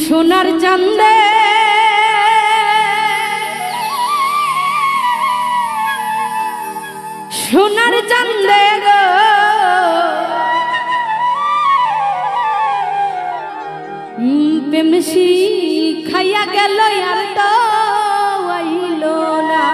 সোনার চাঁদে সোনার চাঁদে গো প্রেম শিখাইয়া গেল আর তো আইল না।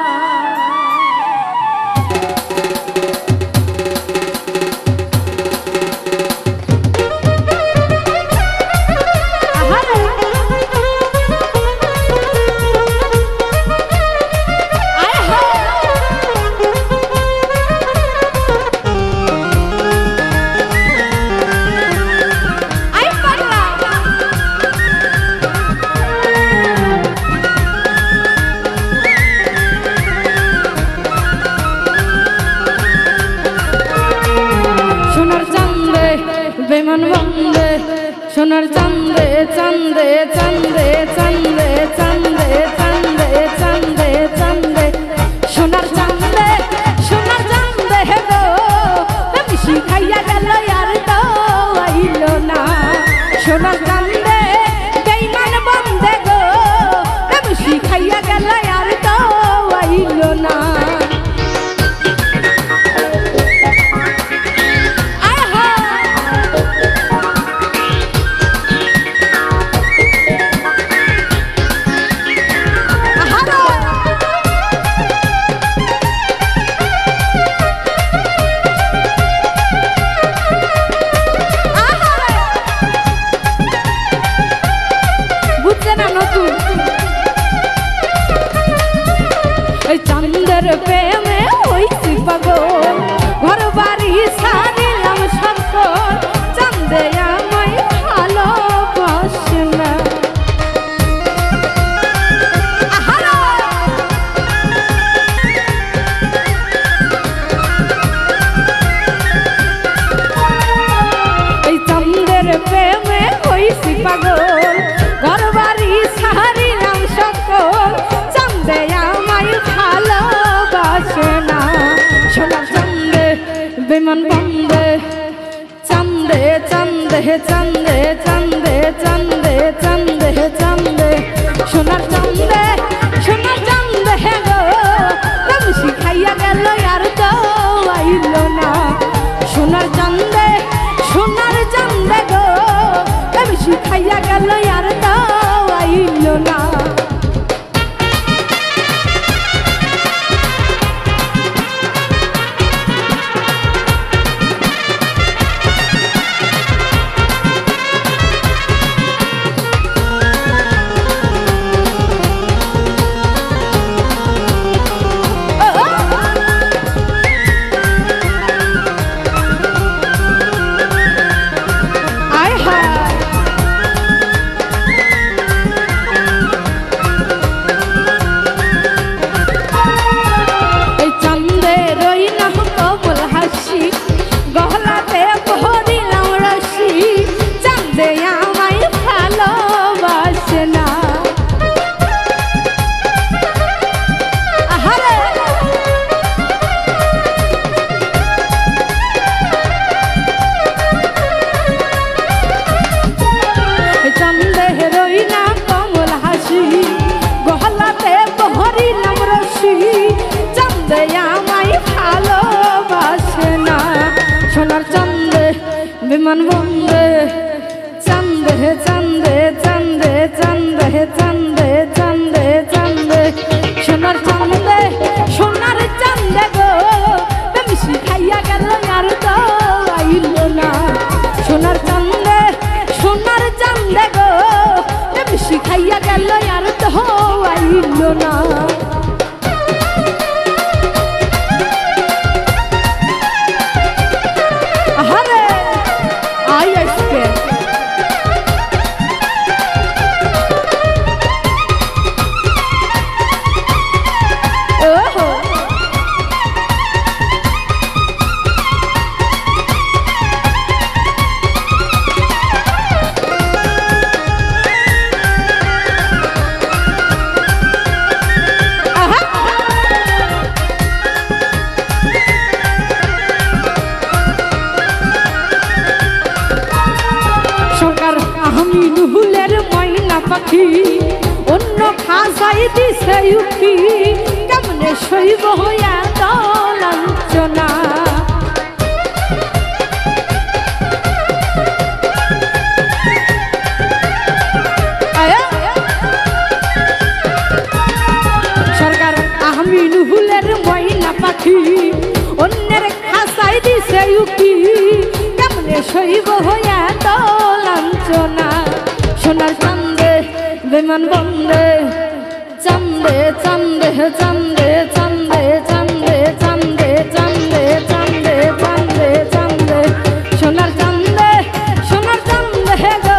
বেমান বন্দে সোনার চাঁদে চাঁদে চাঁদে চাঁদে চাঁদে চাঁদে চাঁদে চাঁদে সোনার চাঁদে সোনার চাঁদে গো প্রেম শিখাইয়া গেল আর তো আইল না। সোনার চাঁদে বেমান বন্দে গো প্রেম শিখাইয়া গেল আর তো আইল না। চাঁদের প্রেমে হইছি পাগল ঘর বাড়ি সারিলাম সকল চাঁদে আমায় ভালোবাসে না। এই চাঁদের প্রেমে হইছি পাগল ঘর বাড়ি সারিলাম সকল চাঁদে আমায় ভালোবাসে না। সোনার চাঁদে বেমান বন্দে চাঁদে চাঁদে চাঁদে চাঁদে চাঁদে চাঁদে চাঁদে সোনার চাঁদে সোনার চাঁদে গো প্রেম শিখাইয়া গেল আর তো আইল না। সোনার চাঁদে সোনার চাঁদে গো প্রেম শিখাইয়া গেল আর তো আইল না। বিমান বন্দে চাঁদে চাঁদে চাঁদে চাঁদে চাঁদে চাঁদে চাঁদে সোনার চাঁদে সোনার চাঁদে গো প্রেম শিখাইয়া গেল আর তো আইল না। সোনার চাঁদে সোনার চাঁদে গো প্রেম শিখাইয়া গেল আর তো আইল না। পাখি অন্য খাসাই দিছে উঠি কেমনে সইব হইয়া লাঞ্ছনা সরকার আমিনুলের ময়না পাখি অন্যের খাসাই দিছে উঠি কেমনে সইব হইয়া লাঞ্ছনা সোনার চান্দে বেমান বন্দে চান্দে চান্দে চান্দে চান্দে চান্দে চান্দে চান্দে চান্দে চান্দে চান্দে সোনার চান্দে গো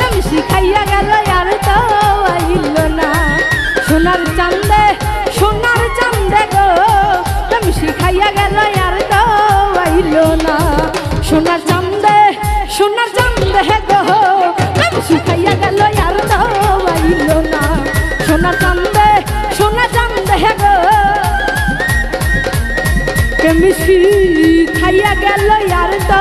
আমি শিখাইয়া গেল আর তো আইল না সোনার চান্দে গো আমি শিখাইয়া গেল আর তো আইল না সোনার চান্দে গো আমি শিখাইয়া গেল আর তো আইল না সোনার চান্দে গো কেমিশি খাইয়া গেল আর তো